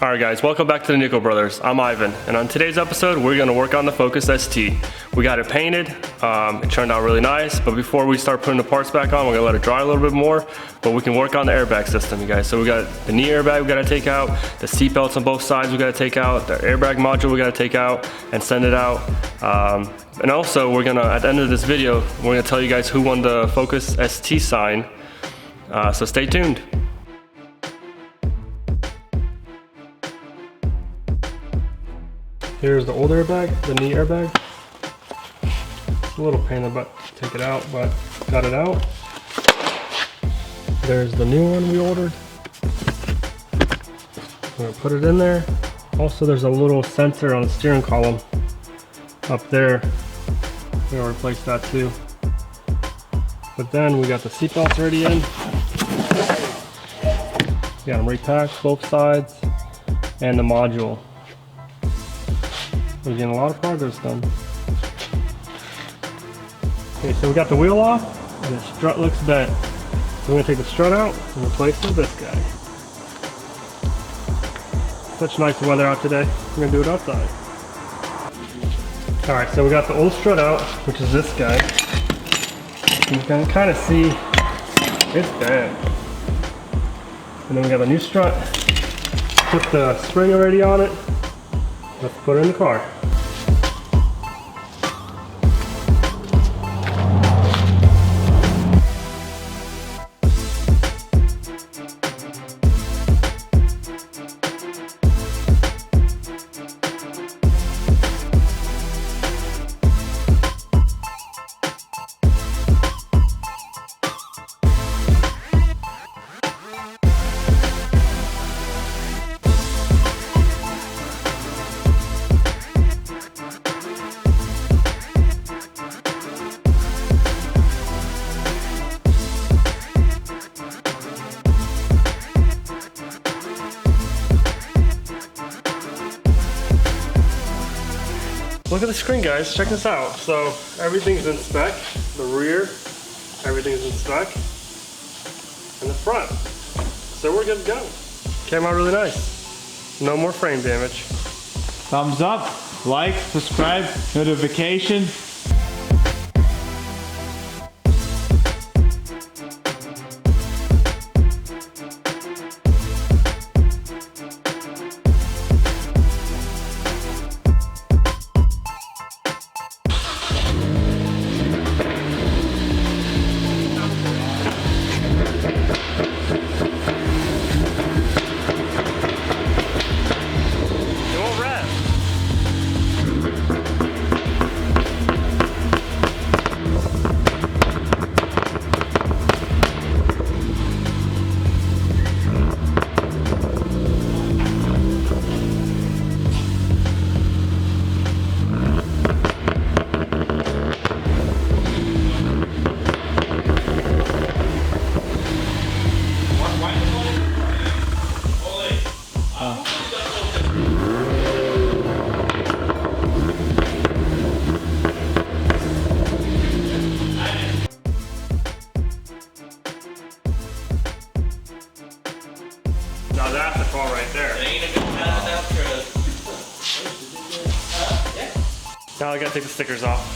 Alright guys, welcome back to the Nickel Brothers. I'm Ivan, and on today's episode, we're going to work on the Focus ST. We got it painted, it turned out really nice, but before we start putting the parts back on, we're going to let it dry a little bit more, but we can work on the airbag system, you guys. So we got the knee airbag we got to take out, the seat belts on both sides we got to take out, the airbag module we got to take out and send it out. And also, we're going to, at the end of this video, we're going to tell you guys who won the Focus ST sign, so stay tuned. Here's the old airbag, the knee airbag. It's a little pain in the butt to take it out, but got it out. There's the new one we ordered. I'm gonna put it in there. Also, there's a little sensor on the steering column up there. We're gonna replace that too. But then we got the seatbelts already in. Got them repacked, both sides, and the module. We're getting a lot of progress done. Okay, so we got the wheel off, and the strut looks bent. So we're gonna take the strut out and replace it with this guy. Such nice weather out today. We're gonna do it outside. Alright, so we got the old strut out, which is this guy. You can kind of see it's bent. And then we got the new strut. Put the spring already on it. Let's put it in the car. Look at the screen, guys. Check this out. So everything's in spec. The rear, everything's in spec. And the front. So we're good to go. Came out really nice. No more frame damage. Thumbs up, like, subscribe, notification. Now that's the car right there. Now I gotta take the stickers off.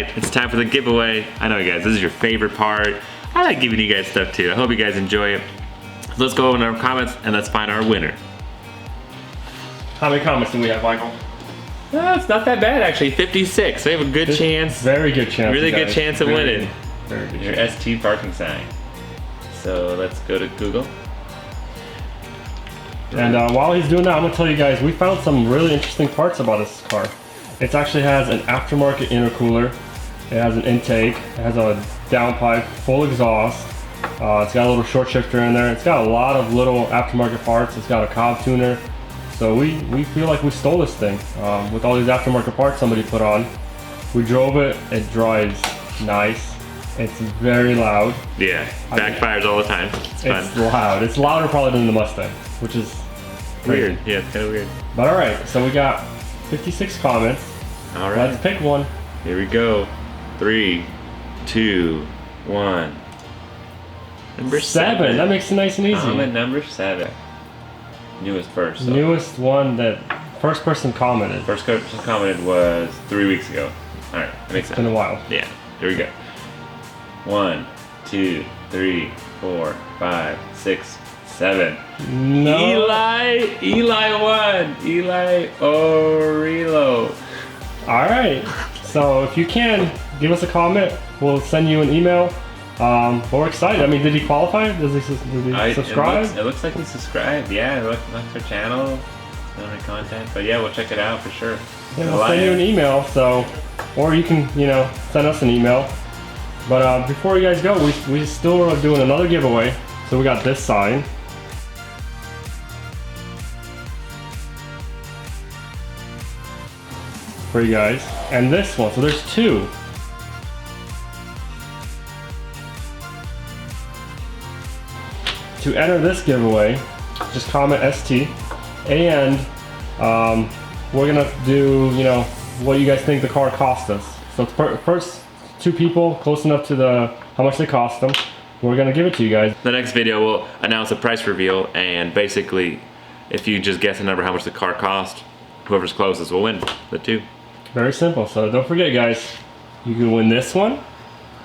right, it's time for the giveaway. I know, guys, this is your favorite part. I like giving you guys stuff too. I hope you guys enjoy it. Let's go in our comments and let's find our winner. How many comments do we have, Michael? It's not that bad actually, 56. So we have a good chance. Very good chance. Really good chance of winning. Very good Your chance. ST parking sign. So let's go to Google. And while he's doing that, I'm gonna tell you guys, we found some really interesting parts about this car. It actually has an aftermarket intercooler. It has an intake. It has a downpipe, full exhaust. It's got a little short shifter in there. It's got a lot of little aftermarket parts. It's got a Cobb tuner. So we feel like we stole this thing with all these aftermarket parts somebody put on. We drove it. It drives nice. It's very loud. Yeah, backfires all the time. It's fun. It's loud. It's louder probably than the Mustang, which is crazy. Weird. Yeah, it's kind of weird. But all right, so we got 56 comments. All right. Let's pick one. Here we go. 3, 2, 1. Number 7. That makes it nice and easy. Comment number 7. Newest first. So. Newest one that first person commented. First person commented was 3 weeks ago. All right, that makes sense. It's been a while. Yeah, here we go. 1, 2, 3, 4, 5, 6, 7. No. Eli won. Eli Orel. All right. So if you can, give us a comment. We'll send you an email. But we're excited. I mean, did he qualify? Did he subscribe? It looks like he subscribed. Yeah, look our channel, our content. But yeah, we'll check it out for sure. Yeah, we'll send you an email. So, or you can, send us an email. But before you guys go, we still are doing another giveaway. So we got this sign. For you guys. And this one. So there's 2. To enter this giveaway, just comment ST. And we're gonna do, what you guys think the car cost us. So first 2 people close enough to how much they cost them, we're gonna give it to you guys. The next video we'll announce a price reveal, and basically if you just guess the number how much the car cost, whoever's closest will win the 2. Very simple. So don't forget, guys, you can win this one.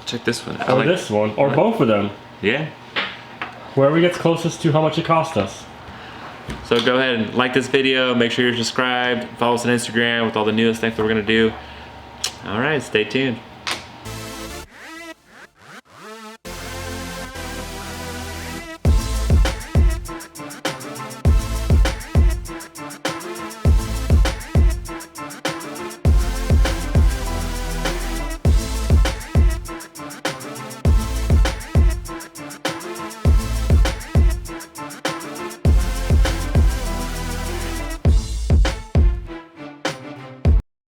Check this one. Or this one, or both of them. Yeah. Whoever gets closest to how much it cost us. So go ahead and like this video, make sure you're subscribed, follow us on Instagram with all the newest things that we're gonna do. All right, stay tuned.